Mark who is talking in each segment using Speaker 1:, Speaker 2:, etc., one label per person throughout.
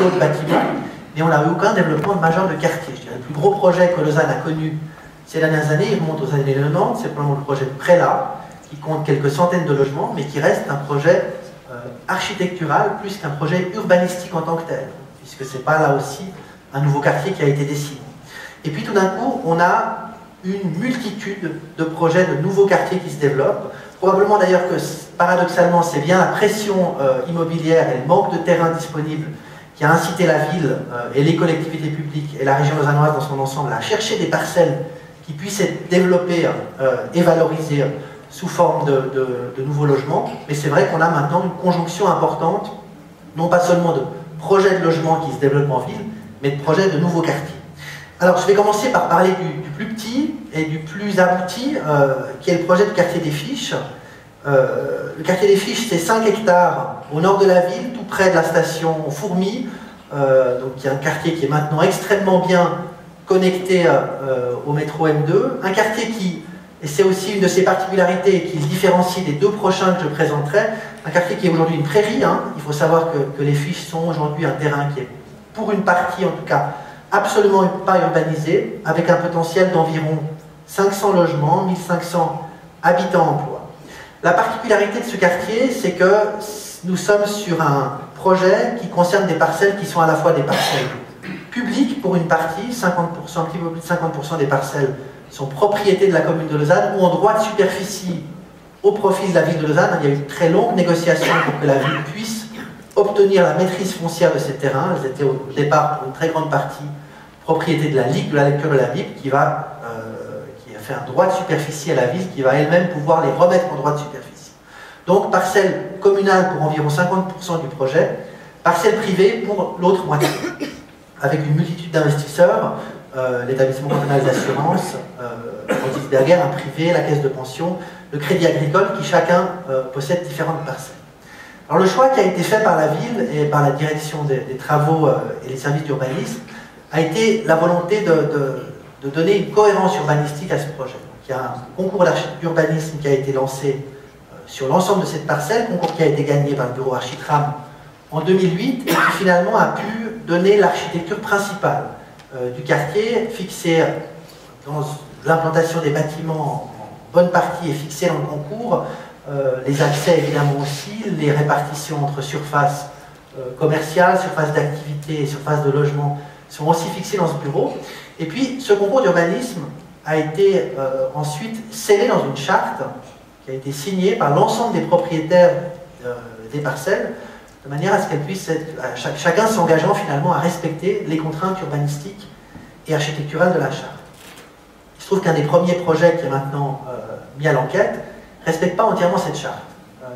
Speaker 1: plutôt de bâtiments, mais on n'a eu aucun développement majeur de quartier. Je dirais, le plus gros projet que Lausanne a connu ces dernières années, il remonte aux années 90, c'est probablement le projet de Prélat, qui compte quelques centaines de logements, mais qui reste un projet architectural plus qu'un projet urbanistique en tant que tel, puisque ce n'est pas là aussi un nouveau quartier qui a été dessiné. Et puis tout d'un coup, on a une multitude de projets de nouveaux quartiers qui se développent. Probablement d'ailleurs que, paradoxalement, c'est bien la pression immobilière et le manque de terrain disponible qui a incité la ville et les collectivités publiques et la région lausannoise dans son ensemble à chercher des parcelles qui puissent être développées et valorisées sous forme de nouveaux logements. Mais c'est vrai qu'on a maintenant une conjonction importante, non pas seulement de projets de logements qui se développent en ville, mais de projets de nouveaux quartiers. Alors je vais commencer par parler du plus petit et du plus abouti, qui est le projet du quartier des Fiches. Le quartier des Fiches, c'est 5 hectares au nord de la ville, tout près de la station Fourmi, donc il y a un quartier qui est maintenant extrêmement bien connecté au métro M2, un quartier qui, et c'est aussi une de ses particularités qui le différencie des deux prochains que je présenterai, un quartier qui est aujourd'hui une prairie, hein. Il faut savoir que les Fiches sont aujourd'hui un terrain qui est, pour une partie en tout cas, absolument pas urbanisé, avec un potentiel d'environ 500 logements, 1500 habitants-emploi. La particularité de ce quartier, c'est que nous sommes sur un projet qui concerne des parcelles qui sont à la fois des parcelles publiques pour une partie, 50%, un petit peu plus de 50% des parcelles sont propriété de la commune de Lausanne, ou en droit de superficie au profit de la ville de Lausanne. Il y a eu une très longue négociation pour que la ville puisse obtenir la maîtrise foncière de ces terrains. Elles étaient au départ, pour une très grande partie, propriété de la LIC, de la lecture de la BIP, qui a fait un droit de superficie à la ville, qui va elle-même pouvoir les remettre en droit de superficie. Donc, parcelle communale pour environ 50% du projet, parcelle privée pour l'autre moitié, avec une multitude d'investisseurs, l'établissement cantonal d'assurance, Otis Berger, un privé, la caisse de pension, le crédit agricole, qui chacun possède différentes parcelles. Alors le choix qui a été fait par la ville et par la direction des travaux et les services d'urbanisme a été la volonté de donner une cohérence urbanistique à ce projet. Donc, il y a un concours d'urbanisme qui a été lancé sur l'ensemble de cette parcelle, concours qui a été gagné par le bureau Architram en 2008 et qui finalement a pu donner l'architecture principale du quartier, fixée dans l'implantation des bâtiments en bonne partie et fixée dans le concours, les accès évidemment aussi, les répartitions entre surfaces commerciales, surfaces d'activité et surfaces de logement sont aussi fixées dans ce bureau. Et puis ce concours d'urbanisme a été ensuite scellé dans une charte qui a été signée par l'ensemble des propriétaires des parcelles, de manière à ce qu'elles puissent être, chacun s'engageant finalement à respecter les contraintes urbanistiques et architecturales de la charte. Il se trouve qu'un des premiers projets qui est maintenant mis à l'enquête ne respecte pas entièrement cette charte.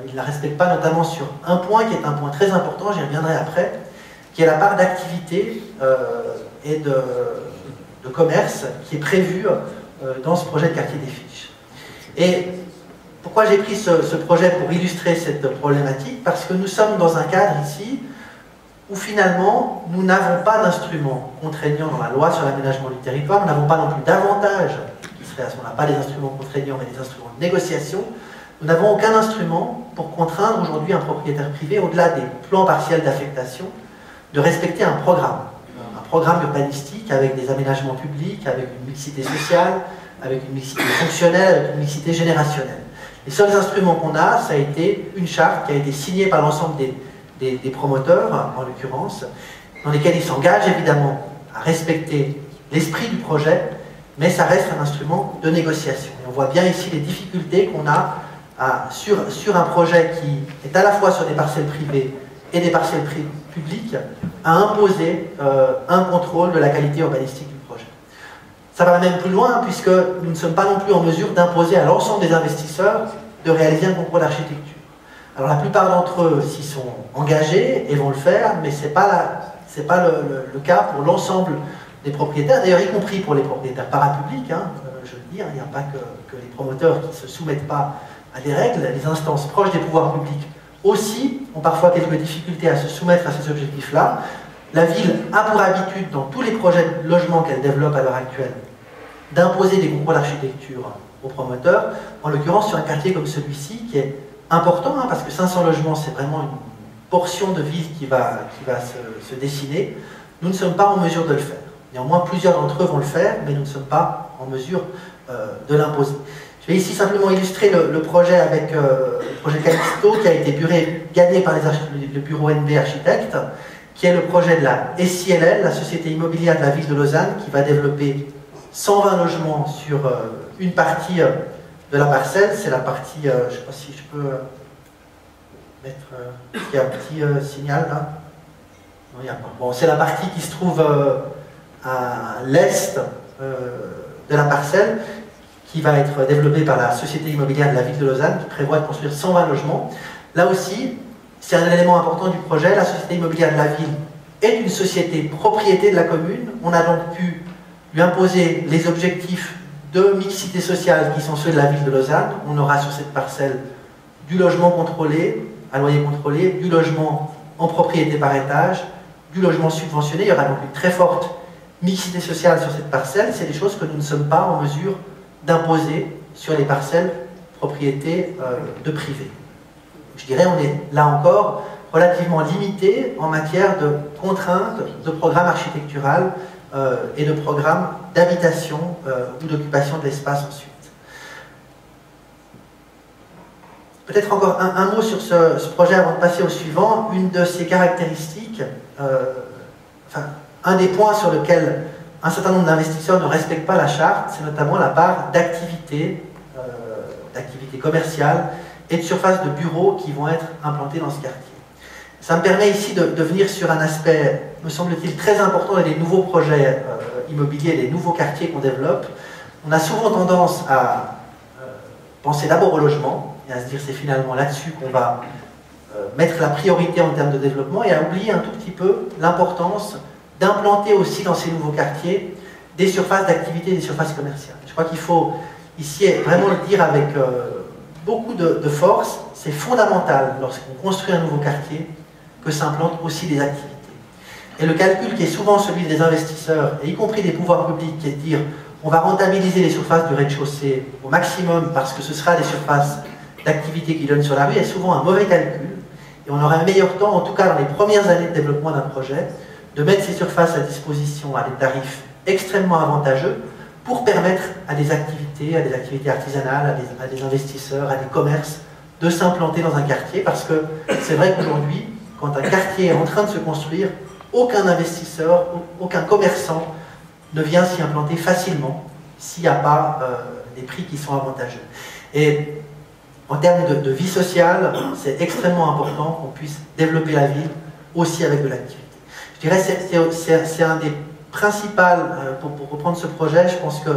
Speaker 1: Il ne la respecte pas notamment sur un point qui est un point très important, j'y reviendrai après, qui est la part d'activité et de commerce qui est prévue dans ce projet de quartier des Fiches. Et pourquoi j'ai pris ce projet pour illustrer cette problématique? Parce que nous sommes dans un cadre ici où finalement nous n'avons pas d'instruments contraignants dans la loi sur l'aménagement du territoire, nous n'avons pas non plus d'avantages, qui seraient à ce moment-là pas des instruments contraignants mais des instruments de négociation. Nous n'avons aucun instrument pour contraindre aujourd'hui un propriétaire privé, au-delà des plans partiels d'affectation, de respecter un programme urbanistique avec des aménagements publics, avec une mixité sociale, avec une mixité fonctionnelle, avec une mixité générationnelle. Les seuls instruments qu'on a, ça a été une charte qui a été signée par l'ensemble des promoteurs, en l'occurrence, dans lesquels ils s'engagent évidemment à respecter l'esprit du projet, mais ça reste un instrument de négociation. Et on voit bien ici les difficultés qu'on a sur un projet qui est à la fois sur des parcelles privées et des parcelles publiques, à imposer un contrôle de la qualité urbanistique du projet. Ça va même plus loin, puisque nous ne sommes pas non plus en mesure d'imposer à l'ensemble des investisseurs de réaliser un concours d'architecture. Alors la plupart d'entre eux s'y sont engagés et vont le faire, mais ce n'est pas le cas pour l'ensemble des propriétaires, d'ailleurs y compris pour les propriétaires parapublics, hein, je veux dire, il n'y a pas que les promoteurs qui ne se soumettent pas à des règles, les instances proches des pouvoirs publics aussi ont parfois quelques difficultés à se soumettre à ces objectifs-là. La ville a pour habitude, dans tous les projets de logement qu'elle développe à l'heure actuelle, d'imposer des concours d'architecture aux promoteurs, en l'occurrence sur un quartier comme celui-ci, qui est important, hein, parce que 500 logements, c'est vraiment portion de ville qui va se dessiner, nous ne sommes pas en mesure de le faire. Néanmoins, plusieurs d'entre eux vont le faire, mais nous ne sommes pas en mesure de l'imposer. Je vais ici simplement illustrer le projet avec le projet Calixto, qui a été gagné par le bureau NB Architectes, qui est le projet de la SILL, la Société Immobilière de la Ville de Lausanne, qui va développer 120 logements sur une partie de la parcelle. C'est la partie, je ne sais pas si je peux mettre, il y a un petit signal là. Non, il n'y a pas. Bon, c'est la partie qui se trouve à l'est de la parcelle, qui va être développée par la Société Immobilière de la Ville de Lausanne, qui prévoit de construire 120 logements. Là aussi, c'est un élément important du projet. La Société Immobilière de la Ville est une société propriété de la commune. On a donc pu lui imposer les objectifs de mixité sociale qui sont ceux de la Ville de Lausanne. On aura sur cette parcelle du logement contrôlé, à loyer contrôlé, du logement en propriété par étage, du logement subventionné. Il y aura donc une très forte mixité sociale sur cette parcelle. C'est des choses que nous ne sommes pas en mesure d'imposer sur les parcelles propriétés de privés. Je dirais on est là encore relativement limité en matière de contraintes, de programmes architectural et de programmes d'habitation ou d'occupation de l'espace ensuite. Peut-être encore un mot sur ce projet avant de passer au suivant. Une de ses caractéristiques, un des points sur lequel un certain nombre d'investisseurs ne respectent pas la charte, c'est notamment la part d'activité commerciale et de surface de bureaux qui vont être implantés dans ce quartier. Ça me permet ici de venir sur un aspect, me semble-t-il, très important des nouveaux projets immobiliers, des nouveaux quartiers qu'on développe. On a souvent tendance à penser d'abord au logement et à se dire c'est finalement là-dessus qu'on va mettre la priorité en termes de développement et à oublier un tout petit peu l'importance d'implanter aussi dans ces nouveaux quartiers des surfaces d'activité, des surfaces commerciales. Je crois qu'il faut ici vraiment le dire avec beaucoup de force. C'est fondamental lorsqu'on construit un nouveau quartier que s'implantent aussi des activités. Et le calcul qui est souvent celui des investisseurs, et y compris des pouvoirs publics, qui est de dire on va rentabiliser les surfaces du rez-de-chaussée au maximum parce que ce sera des surfaces d'activité qui donnent sur la rue, est souvent un mauvais calcul. Et on aura un meilleur temps, en tout cas dans les premières années de développement d'un projet, de mettre ces surfaces à disposition à des tarifs extrêmement avantageux pour permettre à des activités artisanales, à des investisseurs, à des commerces de s'implanter dans un quartier, parce que c'est vrai qu'aujourd'hui, quand un quartier est en train de se construire, aucun investisseur, aucun commerçant ne vient s'y implanter facilement s'il n'y a pas des prix qui sont avantageux. Et en termes de vie sociale, c'est extrêmement important qu'on puisse développer la ville aussi avec de l'activité. Je dirais que c'est un des principaux, pour reprendre ce projet, je pense que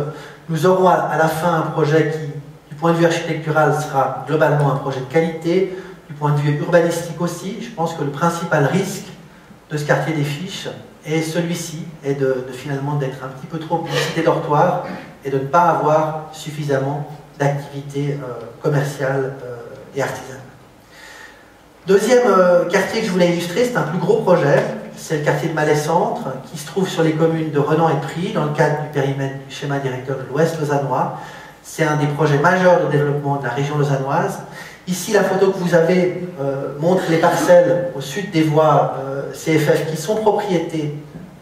Speaker 1: nous aurons à la fin un projet qui, du point de vue architectural, sera globalement un projet de qualité, du point de vue urbanistique aussi. Je pense que le principal risque de ce quartier des Fiches est celui-ci, est finalement d'être un petit peu trop une cité dortoir et de ne pas avoir suffisamment d'activités commerciales et artisanales. Deuxième quartier que je voulais illustrer, c'est un plus gros projet. C'est le quartier de Malais-Centre, qui se trouve sur les communes de Renan et de Pries, dans le cadre du périmètre du schéma directeur de l'Ouest lausannois. C'est un des projets majeurs de développement de la région lausannoise. Ici, la photo que vous avez montre les parcelles au sud des voies CFF qui sont propriétés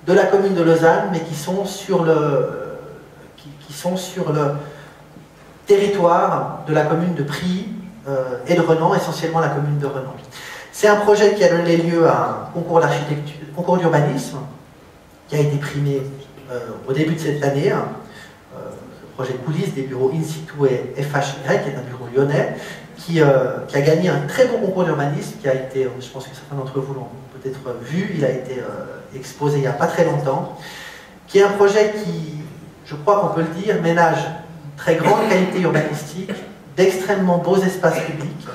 Speaker 1: de la commune de Lausanne, mais qui sont sur le territoire de la commune de Pries et de Renan, essentiellement la commune de Renan. C'est un projet qui a donné lieu à un concours d'architecture, concours d'urbanisme, qui a été primé au début de cette année. Le projet Coulisses des bureaux In situ et FHY, qui est un bureau lyonnais, qui a gagné un très bon concours d'urbanisme, qui a été, je pense que certains d'entre vous l'ont peut-être vu, il a été exposé il n'y a pas très longtemps, qui est un projet qui, je crois qu'on peut le dire, ménage une très grande qualité urbanistique, d'extrêmement beaux espaces publics.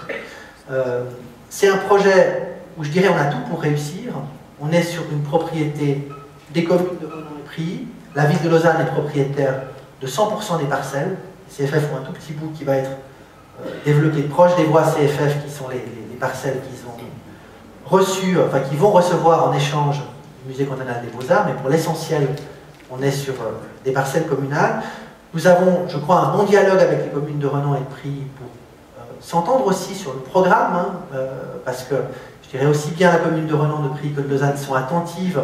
Speaker 1: C'est un projet où je dirais on a tout pour réussir. On est sur une propriété des communes de Renan et Pries. La ville de Lausanne est propriétaire de 100% des parcelles. Les CFF ont un tout petit bout qui va être développé proche des voies CFF, qui sont les parcelles qu'ils ont reçues, enfin qui vont recevoir en échange du musée cantonal des Beaux-Arts, mais pour l'essentiel, on est sur des parcelles communales. Nous avons, je crois, un bon dialogue avec les communes de Renan et de Pries pour s'entendre aussi sur le programme, parce que je Je dirais aussi bien la commune de Renan, de Prie que de Lausanne sont attentives